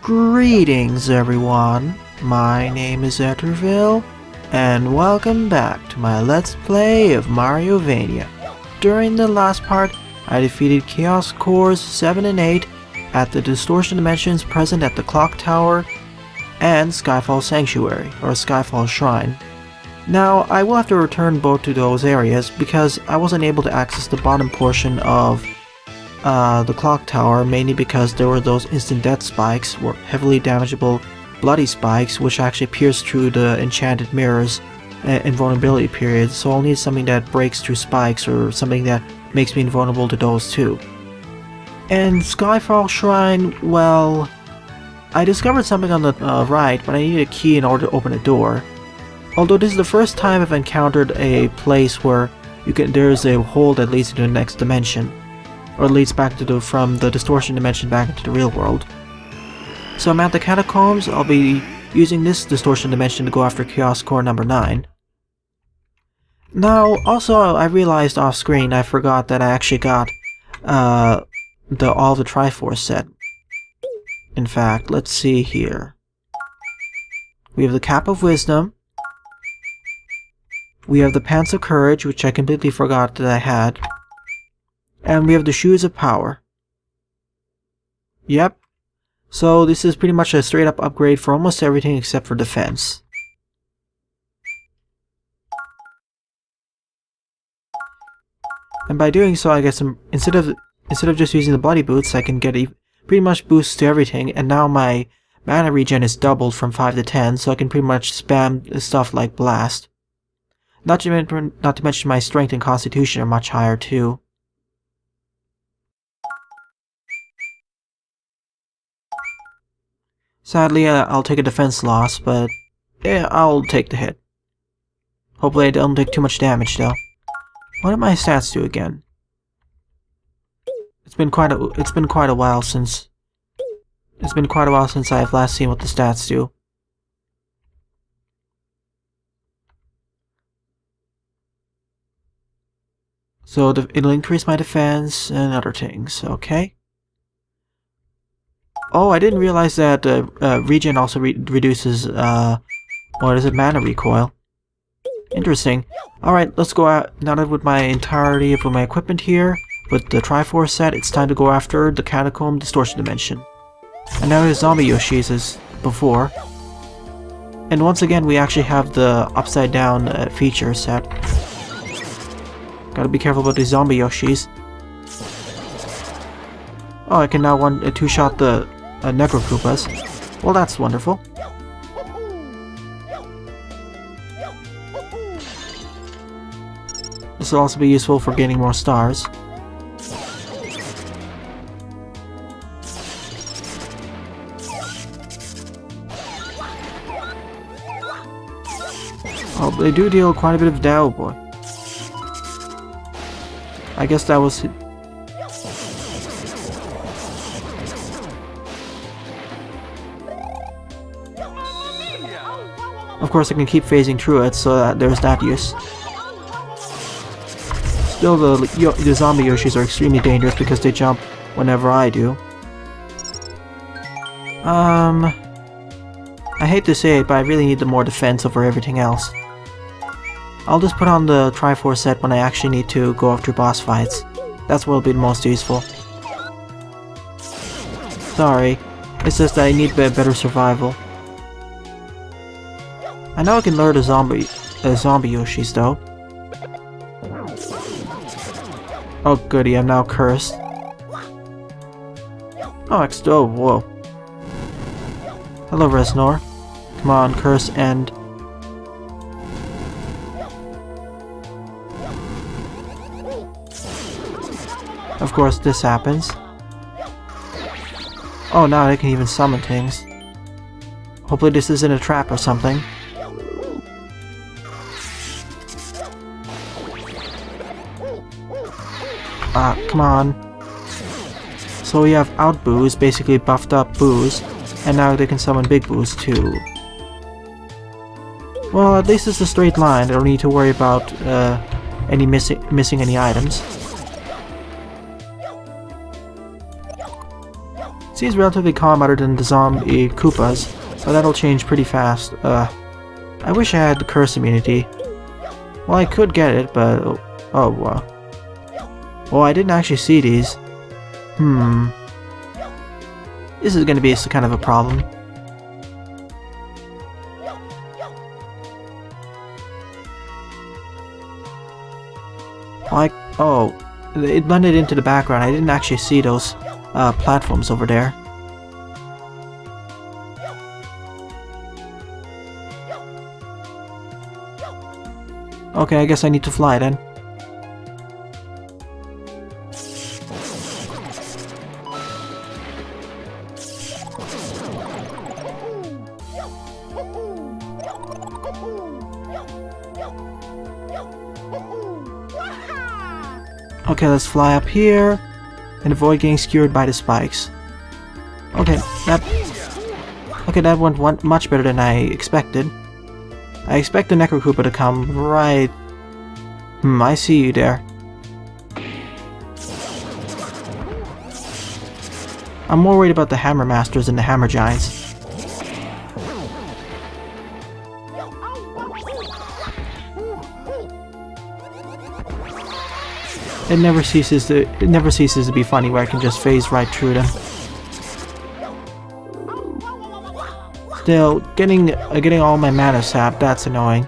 Greetings everyone, my name is Etterville, and welcome back to my Let's Play of Mariovania. During the last part, I defeated Chaos Cores 7 and 8 at the Distortion dimensions present at the Clock Tower and Skyfall Sanctuary, or Skyfall Shrine. Now, I will have to return both to those areas because I wasn't able to access the bottom portion of the clock tower, mainly because there were those instant death spikes, or heavily damageable bloody spikes, which actually pierce through the enchanted mirrors invulnerability period, so I'll need something that breaks through spikes or something that makes me invulnerable to those too. And Skyfall Shrine, well, I discovered something on the right, but I needed a key in order to open a door. Although this is the first time I've encountered a place where there's a hole that leads to the next dimension, or leads back to from the Distortion dimension back into the real world. So I'm at the Catacombs. I'll be using this Distortion dimension to go after Chaos Core number 9. Now, also I realized off screen I forgot that I actually got all the Triforce set. In fact, let's see here. We have the Cap of Wisdom. We have the Pants of Courage, which I completely forgot that I had. And we have the Shoes of Power. Yep. So this is pretty much a straight up upgrade for almost everything except for defense. And by doing so, I guess instead of just using the bloody boots, I can get pretty much boosts to everything, and now my mana regen is doubled from 5 to 10, so I can pretty much spam stuff like Blast. Not to mention my strength and constitution are much higher too. Sadly, I'll take a defense loss, but yeah, I'll take the hit. Hopefully I don't take too much damage though. What did my stats do again? It's been quite a while since I've last seen what the stats do. So it'll increase my defense and other things, okay? Oh, I didn't realize that regen also reduces, mana recoil. Interesting. Alright, let's go out, now that with my entirety of my equipment here, with the Triforce set, it's time to go after the Catacomb Distortion dimension. And now there's zombie Yoshis as before. And once again, we actually have the upside down feature set. Gotta be careful about these zombie Yoshis. Oh, I can now two-shot the Necrokoopas. Well, that's wonderful. This will also be useful for gaining more stars. Oh, they do deal quite a bit of damage, boy. I guess that was... Of course, I can keep phasing through it, so that there's that use. Still, the zombie Yoshis are extremely dangerous because they jump whenever I do. I hate to say it, but I really need the more defense over everything else. I'll just put on the Triforce set when I actually need to go after boss fights. That's what will be the most useful. Sorry, it's just that I need better survival. I know I can lure the zombie Yoshis though. Oh goody, I'm now cursed. Oh, whoa. Hello, Resnor. Come on, curse end. Of course, this happens. Oh, now I can even summon things. Hopefully this isn't a trap or something. Come on. So we have out boos, basically buffed up boos, and now they can summon big boos too. Well, at least it's a straight line. I don't need to worry about missing any items. Seems relatively calm other than the zombie Koopas, but that'll change pretty fast. I wish I had the curse immunity. Well, I could get it, but... oh, well, I didn't actually see these. This is gonna be kind of a problem. Like, oh, it blended into the background. I didn't actually see those platforms over there. Okay, I guess I need to fly then. Okay, let's fly up here and avoid getting skewered by the spikes. Okay, that went much better than I expected. I expect the Necro Koopa to come right... I see you there. I'm more worried about the Hammer Masters than the Hammer Giants. It never ceases to be funny where I can just phase right through them. Still, getting all my mana sap, that's annoying.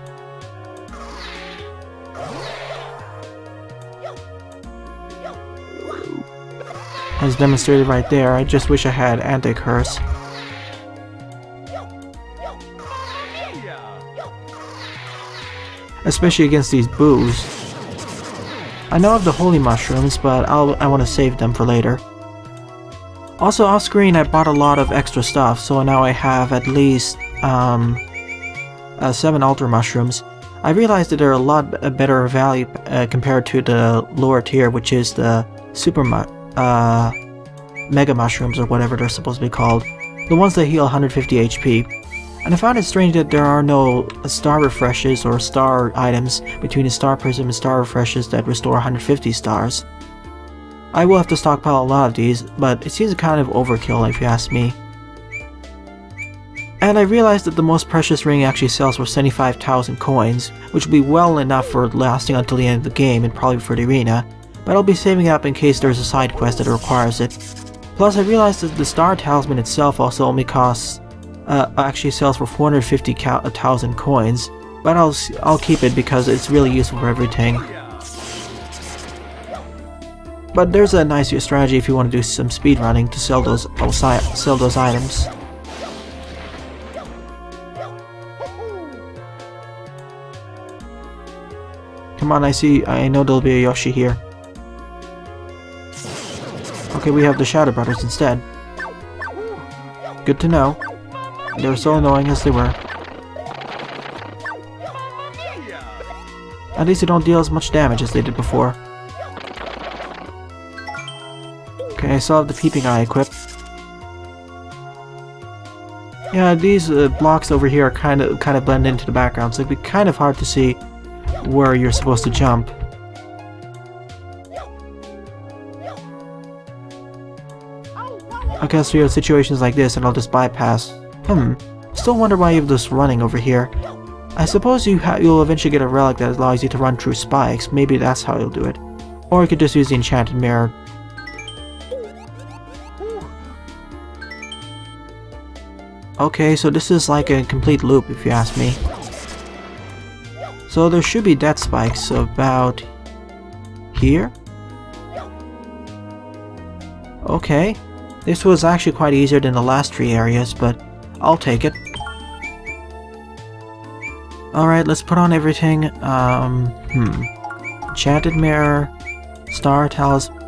As demonstrated right there, I just wish I had anti-curse. Especially against these boos. I know of the holy mushrooms, but I want to save them for later. Also, off screen I bought a lot of extra stuff, so now I have at least 7 altar mushrooms. I realized that they're a lot better value compared to the lower tier, which is the mega mushrooms or whatever they're supposed to be called. The ones that heal 150 HP. And I found it strange that there are no star refreshes or star items between the star prism and star refreshes that restore 150 stars. I will have to stockpile a lot of these, but it seems kind of overkill if you ask me. And I realized that the most precious ring actually sells for 75,000 coins, which will be well enough for lasting until the end of the game and probably for the arena, but I'll be saving it up in case there's a side quest that requires it. Plus I realized that the Star Talisman itself also only costs actually sells for 450,000 coins, but I'll keep it because it's really useful for everything. But there's a nice strategy if you want to do some speedrunning to sell those items. Come on, I know there'll be a Yoshi here. Okay, we have the Shadow Brothers instead. Good to know. They were so annoying as they were. At least they don't deal as much damage as they did before. Okay, I still have the Peeping Eye equipped. Yeah, these blocks over here are kind of blend into the background, so it'd be kind of hard to see where you're supposed to jump. Okay, so you have situations like this, and I'll just bypass. Still wonder why you have this running over here. I suppose you'll eventually get a relic that allows you to run through spikes. Maybe that's how you'll do it. Or you could just use the enchanted mirror. Okay, so this is like a complete loop if you ask me. So there should be death spikes about here. Okay, this was actually quite easier than the last 3 areas, but I'll take it. Alright, let's put on everything. Enchanted mirror, Star Talisman.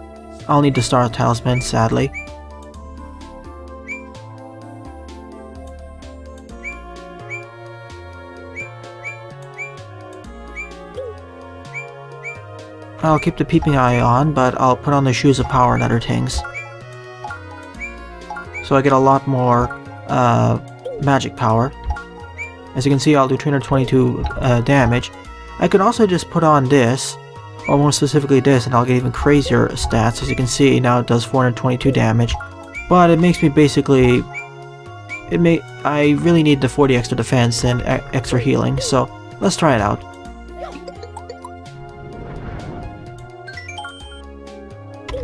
I'll need the Star Talisman, sadly. I'll keep the Peeping Eye on, but I'll put on the Shoes of Power and other things. So I get a lot more magic power. As you can see, I'll do 222 damage. I could also just put on this, or more specifically this, and I'll get even crazier stats. As you can see, now it does 422 damage. But it makes me basically... I really need the 40 extra defense and extra healing, so let's try it out.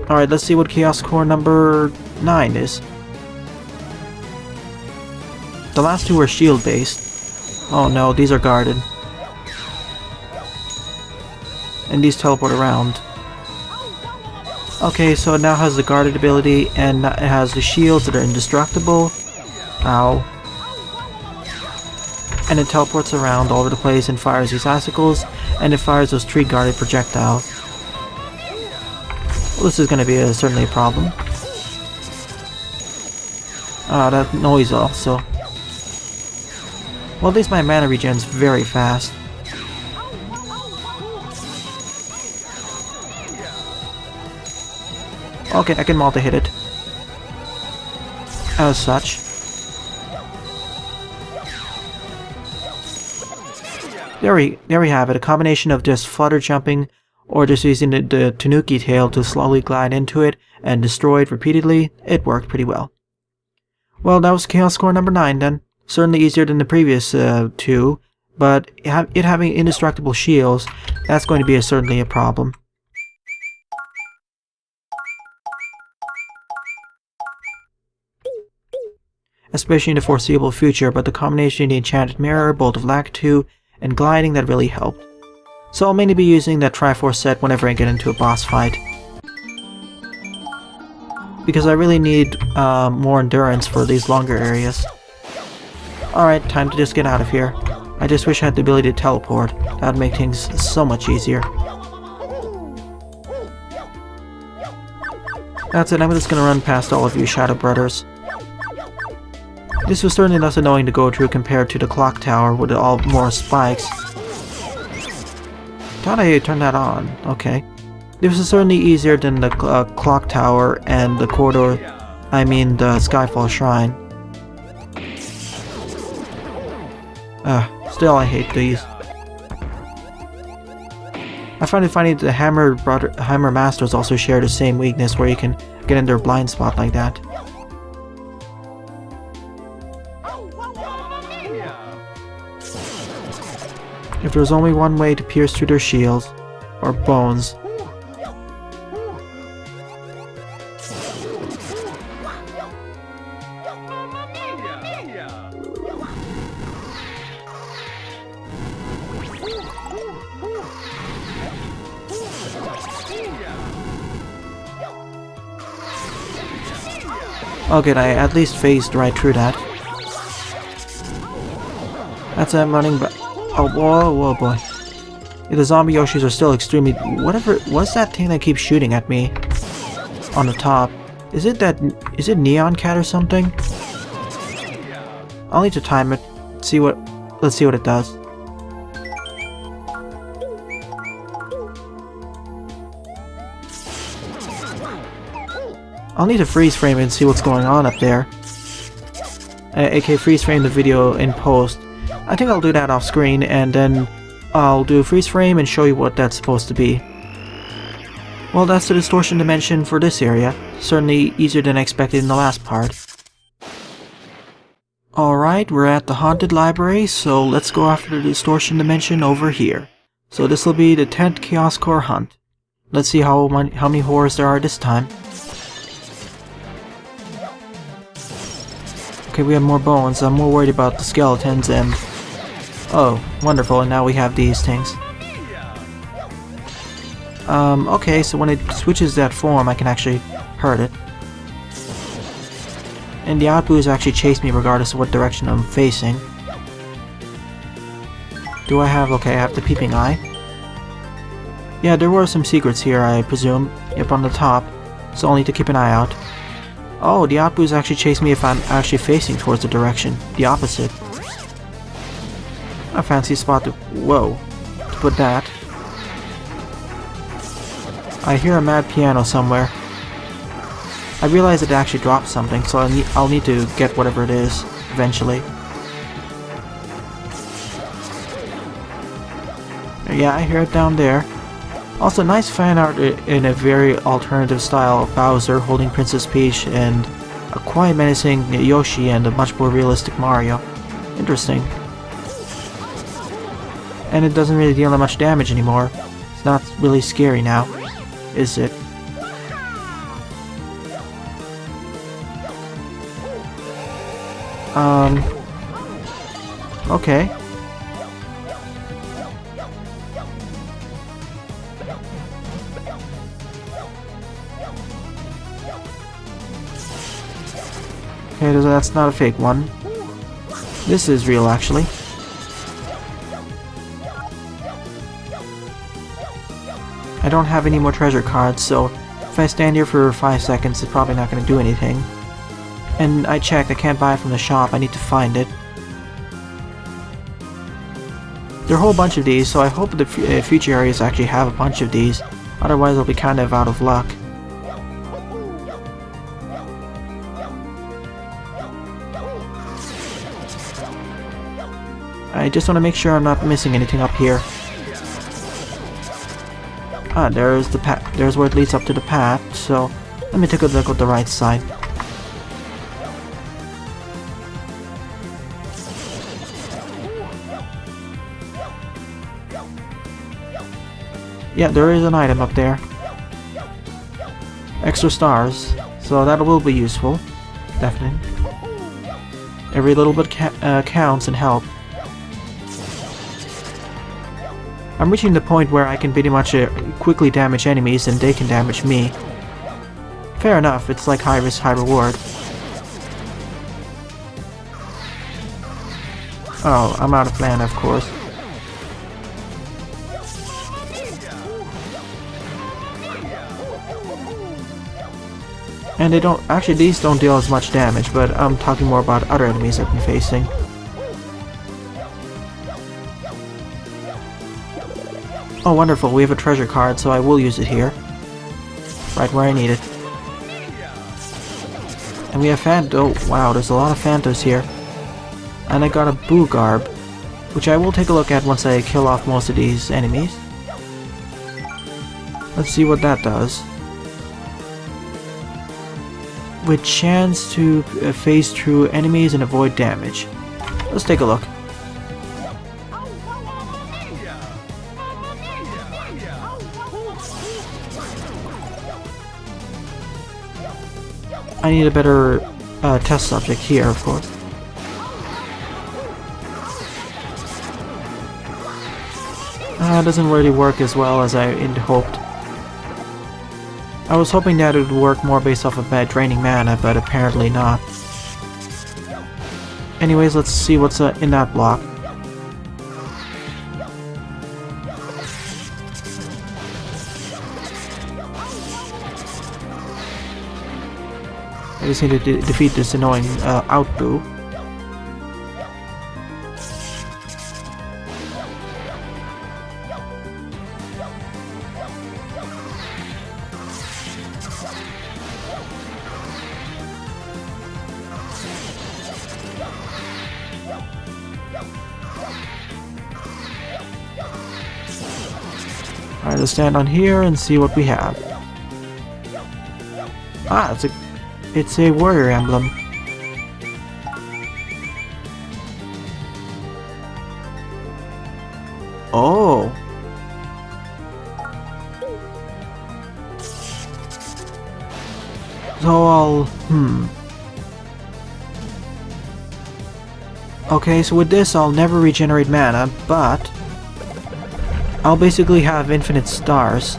Alright, let's see what Chaos Core number 9 is. The last two were shield based. Oh no, these are guarded. And these teleport around. Okay, so it now has the guarded ability, and it has the shields that are indestructible. Ow. And it teleports around all over the place and fires these icicles, and it fires those tree guarded projectiles. Well, this is going to be certainly a problem. Ah, that noise also. Well, at least my mana regens very fast. Okay, I can multi-hit it. As such. There we have it, a combination of just flutter jumping or just using the Tanuki tail to slowly glide into it and destroy it repeatedly. It worked pretty well. Well, that was Chaos Core number 9 then. Certainly easier than the previous two, but it having indestructible shields, that's going to be certainly a problem. Especially in the foreseeable future, but the combination of the Enchanted Mirror, Bolt of Lakitu, and gliding, that really helped. So I'll mainly be using that Triforce set whenever I get into a boss fight. Because I really need more endurance for these longer areas. Alright, time to just get out of here. I just wish I had the ability to teleport. That would make things so much easier. That's it, I'm just gonna run past all of you Shadow Brothers. This was certainly less annoying to go through compared to the clock tower with all more spikes. Thought I turned that on. Okay. This was certainly easier than the clock tower and the corridor. I mean the Skyfall Shrine. Still I hate these. I find it funny that the Hammer Masters also share the same weakness where you can get in their blind spot like that. If there was only one way to pierce through their shields, or bones. Okay, I at least phased right through that. That's it, I'm running back. Oh, whoa, boy. Yeah, the zombie Yoshis are still extremely... What's that thing that keeps shooting at me? On the top. Is it Neon Cat or something? I'll need to time it. Let's see what it does. I'll need to freeze frame it and see what's going on up there. AK freeze frame the video in post. I think I'll do that off screen, and then I'll do a freeze frame and show you what that's supposed to be. Well, that's the distortion dimension for this area. Certainly easier than I expected in the last part. Alright, we're at the haunted library, so let's go after the distortion dimension over here. So this will be the 10th Chaos Core hunt. Let's see how many horrors there are this time. Okay, we have more bones. I'm more worried about the skeletons and... Oh, wonderful, and now we have these things. Okay, so when it switches that form, I can actually hurt it. And the outboos actually chase me regardless of what direction I'm facing. Do I have... Okay, I have the peeping eye. Yeah, there were some secrets here, I presume. Yep, on the top. So I'll need to keep an eye out. Oh, the outboos actually chase me if I'm actually facing towards the direction. The opposite. A fancy spot to... Whoa. To put that. I hear a mad piano somewhere. I realize it actually dropped something, so I'll need to get whatever it is, eventually. Yeah, I hear it down there. Also, nice fan art in a very alternative style of Bowser holding Princess Peach and a quite menacing Yoshi and a much more realistic Mario. Interesting. And it doesn't really deal that much damage anymore. It's not really scary now, is it? Okay. Okay, that's not a fake one. This is real, actually. I don't have any more treasure cards, so if I stand here for 5 seconds, it's probably not going to do anything. And I checked, I can't buy it from the shop, I need to find it. There are a whole bunch of these, so I hope the future areas actually have a bunch of these. Otherwise, I'll be kind of out of luck. I just want to make sure I'm not missing anything up here. Ah, there's the path. There's where it leads up to the path. So let me take a look at the right side. Yeah, there is an item up there. Extra stars, so that will be useful. Definitely. Every little bit counts and helps. I'm reaching the point where I can pretty much quickly damage enemies and they can damage me. Fair enough, it's like high risk, high reward. Oh, I'm out of mana, of course. And they don't... Actually, these don't deal as much damage, but I'm talking more about other enemies I've been facing. Oh, wonderful, we have a treasure card, so I will use it here. Right where I need it. And we have Oh, wow, there's a lot of Phantoms here. And I got a Boo Garb, which I will take a look at once I kill off most of these enemies. Let's see what that does. With chance to phase through enemies and avoid damage. Let's take a look. I need a better test subject here, of course. It doesn't really work as well as I hoped. I was hoping that it would work more based off of draining mana, but apparently not. Anyways, let's see what's in that block. I just need to defeat this annoying Outboo. Alright, let's stand on here and see what we have. Ah, it's a Warrior Emblem. Oh. So Okay, so with this I'll never regenerate mana, but I'll basically have infinite stars.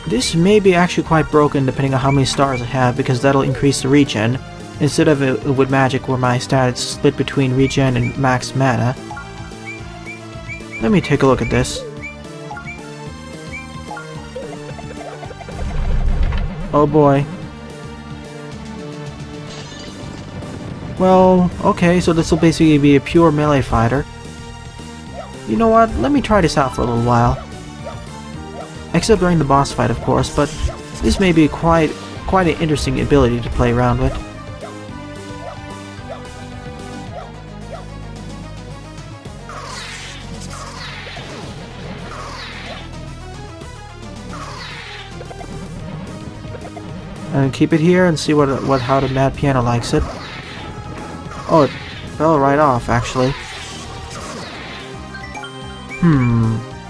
This may be actually quite broken depending on how many stars I have, because that'll increase the regen, instead of it with magic where my stats split between regen and max mana. Let me take a look at this. Oh boy. Well, okay, so this will basically be a pure melee fighter. You know what, let me try this out for a little while. Except during the boss fight, of course, but this may be quite an interesting ability to play around with. I'm gonna keep it here and see how the Mad Piano likes it. Oh, it fell right off, actually.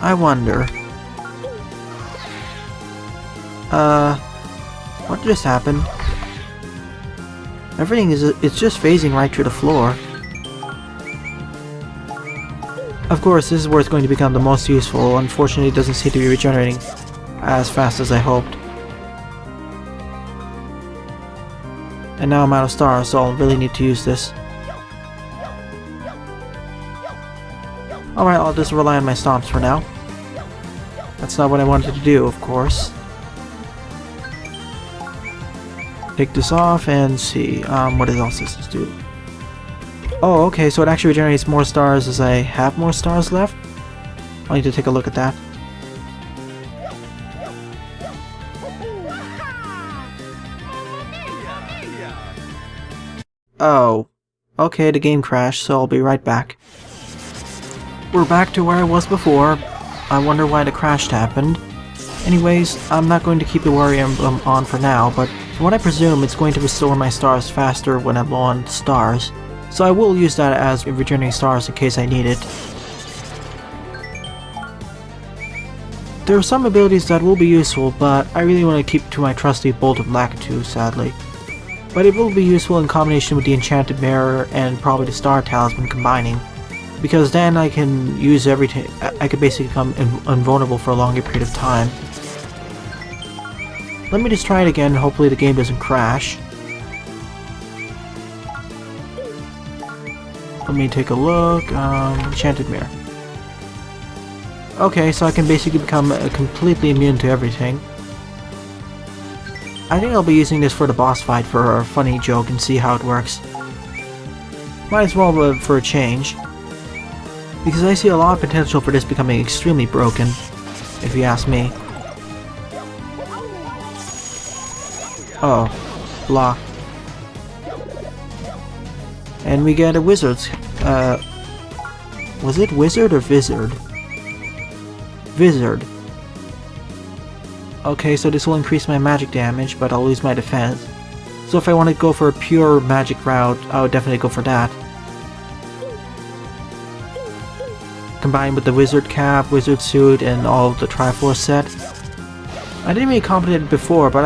I wonder. What just happened? Everything it's just phasing right through the floor. Of course, this is where it's going to become the most useful. Unfortunately, it doesn't seem to be regenerating as fast as I hoped. And now I'm out of stars, so I'll really need to use this. Alright, I'll just rely on my stomps for now. That's not what I wanted to do, of course. Take this off and see, what else does this do? Oh, okay, so it actually regenerates more stars as I have more stars left? I'll need to take a look at that. Oh, okay, the game crashed, so I'll be right back. We're back to where I was before. I wonder why the crash happened. Anyways, I'm not going to keep the Warrior Emblem on for now, but from what I presume, it's going to restore my stars faster when I'm low on stars. So I will use that as regenerating stars in case I need it. There are some abilities that will be useful, but I really want to keep to my trusty Bolt of Lakitu, sadly. But it will be useful in combination with the Enchanted Mirror and probably the Star Talisman combining. Because then I can use everything, I could basically become invulnerable for a longer period of time. Let me just try it again, hopefully the game doesn't crash. Let me take a look, Enchanted Mirror. Okay, so I can basically become completely immune to everything. I think I'll be using this for the boss fight for a funny joke and see how it works. Might as well for a change. Because I see a lot of potential for this becoming extremely broken, if you ask me. Oh, blah. And we get a wizard's, was it wizard or vizard? Vizard. Okay, so this will increase my magic damage, but I'll lose my defense. So if I want to go for a pure magic route, I would definitely go for that. Combined with the wizard cap, wizard suit, and all of the Triforce set. I didn't really comprehend it before, but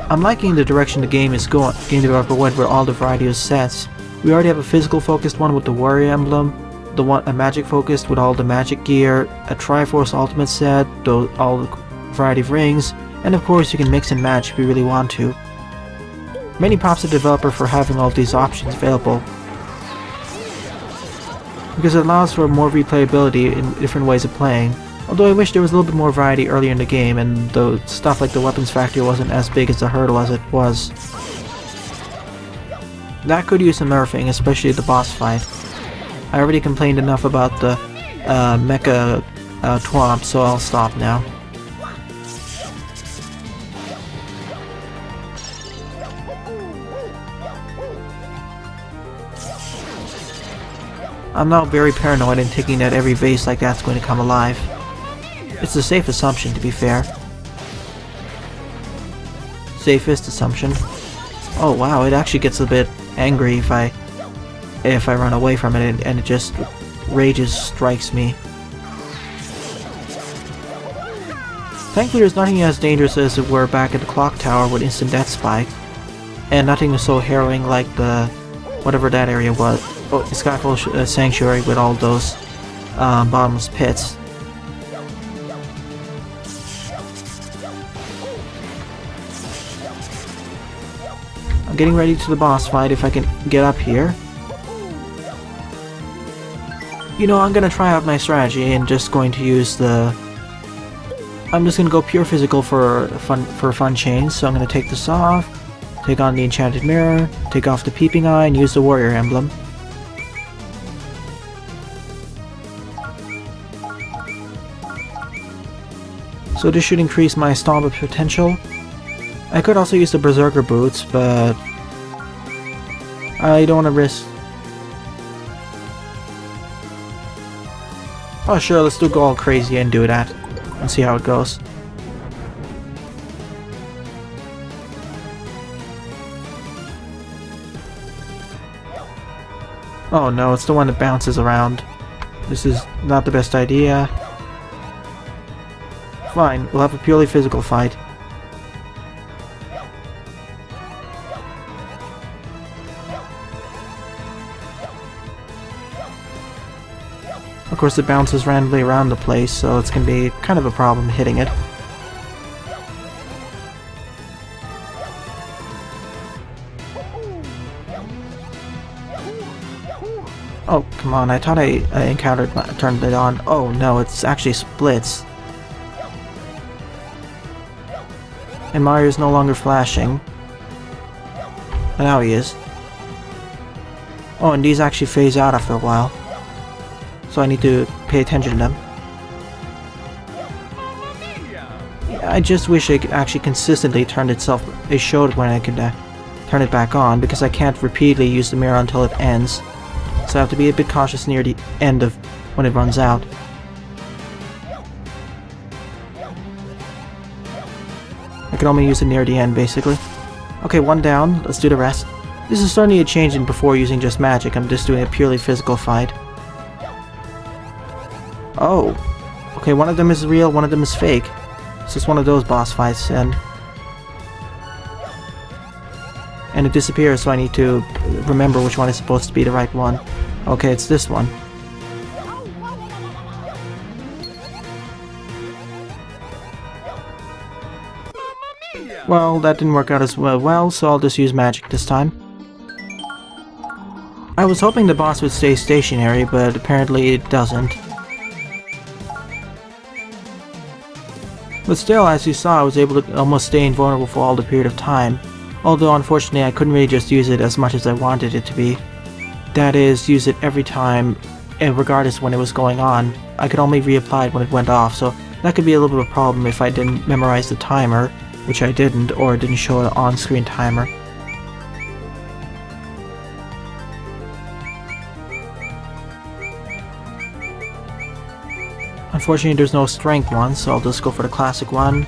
I'm liking the direction the game is going. Game developer went with all the variety of sets. We already have a physical focused one with the Warrior Emblem, a magic focused with all the magic gear, a Triforce ultimate set, all the variety of rings, and of course you can mix and match if you really want to. Many props to the developer for having all these options available, because it allows for more replayability in different ways of playing. Although I wish there was a little bit more variety earlier in the game and the stuff like the weapons factory wasn't as big as the hurdle as it was. That could use some nerfing, especially the boss fight. I already complained enough about the mecha twomp, so I'll stop now. I'm now very paranoid in thinking that every vase like that's going to come alive. It's a safe assumption, to be fair. Safest assumption. Oh wow, it actually gets a bit angry if I run away from it and it just rages strikes me. Thankfully there's nothing as dangerous as it were back at the clock tower with instant death spike. And nothing so harrowing like the whatever that area was. Oh, the Skyfall Sanctuary with all those bottomless pits. I'm getting ready to the boss fight if I can get up here. You know, I'm gonna try out my strategy and just going to use the... I'm just gonna go pure physical for a fun change, so I'm gonna take this off, take on the Enchanted Mirror, take off the Peeping Eye, and use the Warrior Emblem. So this should increase my stomp potential. I could also use the Berserker Boots, but I don't want to risk... Oh sure, let's go all crazy and do that, and see how it goes. Oh no, it's the one that bounces around. This is not the best idea. Fine, we'll have a purely physical fight. Of course it bounces randomly around the place, so it's going to be kind of a problem hitting it. Oh, come on, I thought I turned it on. Oh no, it's actually splits. And Mario's no longer flashing. But now he is. Oh, and these actually phase out after a while. So I need to pay attention to them. I just wish it could actually consistently turn itself. It showed when I could turn it back on, because I can't repeatedly use the mirror until it ends. So I have to be a bit cautious near the end of when it runs out. I can only use it near the end, basically. Okay, one down. Let's do the rest. This is certainly a change in before using just magic. I'm just doing a purely physical fight. Oh. Okay, one of them is real, one of them is fake. So it's one of those boss fights, and it disappears, so I need to remember which one is supposed to be the right one. Okay, it's this one. Well, that didn't work out as well, so I'll just use magic this time. I was hoping the boss would stay stationary, but apparently it doesn't. But still, as you saw, I was able to almost stay invulnerable for all the period of time. Although, unfortunately, I couldn't really just use it as much as I wanted it to be. That is, use it every time, and regardless when it was going on. I could only reapply it when it went off, so that could be a little bit of a problem if I didn't memorize the timer, which I didn't, or didn't show an on-screen timer. Unfortunately, there's no strength one, so I'll just go for the classic one.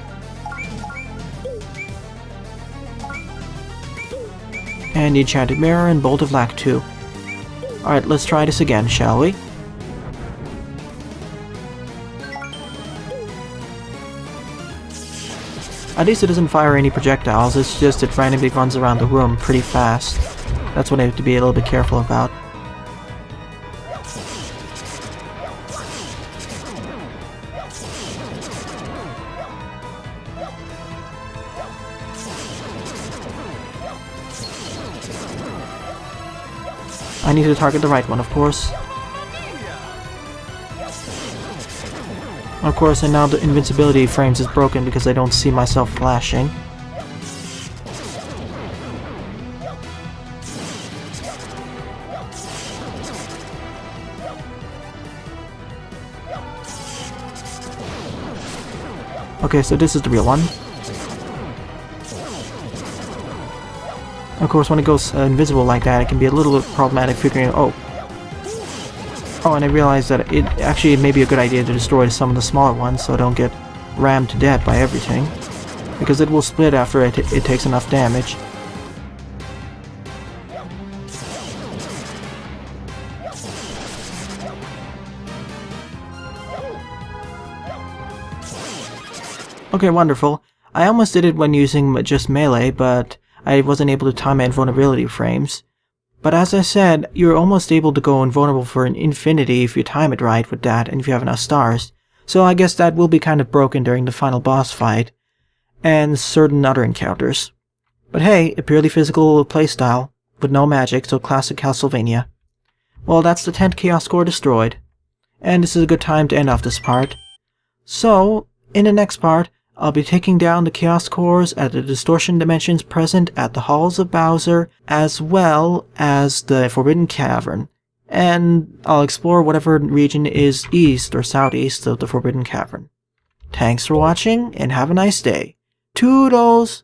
And the Enchanted Mirror and Bolt of Lack 2. Alright, let's try this again, shall we? At least it doesn't fire any projectiles, it's just it randomly runs around the room pretty fast. That's what I have to be a little bit careful about. I need to target the right one, of course. Of course, and now the invincibility frames is broken because I don't see myself flashing. Okay, so this is the real one. Of course, when it goes invisible like that, it can be a little bit problematic figuring out, Oh, and I realized that it may be a good idea to destroy some of the smaller ones so I don't get rammed to death by everything. Because it will split after it takes enough damage. Okay, wonderful. I almost did it when using just melee, but I wasn't able to time my invulnerability frames. But as I said, you're almost able to go invulnerable for an infinity if you time it right with that and if you have enough stars. So I guess that will be kind of broken during the final boss fight and certain other encounters. But hey, a purely physical playstyle with no magic, so classic Castlevania. Well, that's the 10th Chaos Core destroyed. And this is a good time to end off this part. So, in the next part, I'll be taking down the Chaos Cores at the Distortion dimensions present at the Halls of Bowser, as well as the Forbidden Cavern. And I'll explore whatever region is east or southeast of the Forbidden Cavern. Thanks for watching, and have a nice day. Toodles!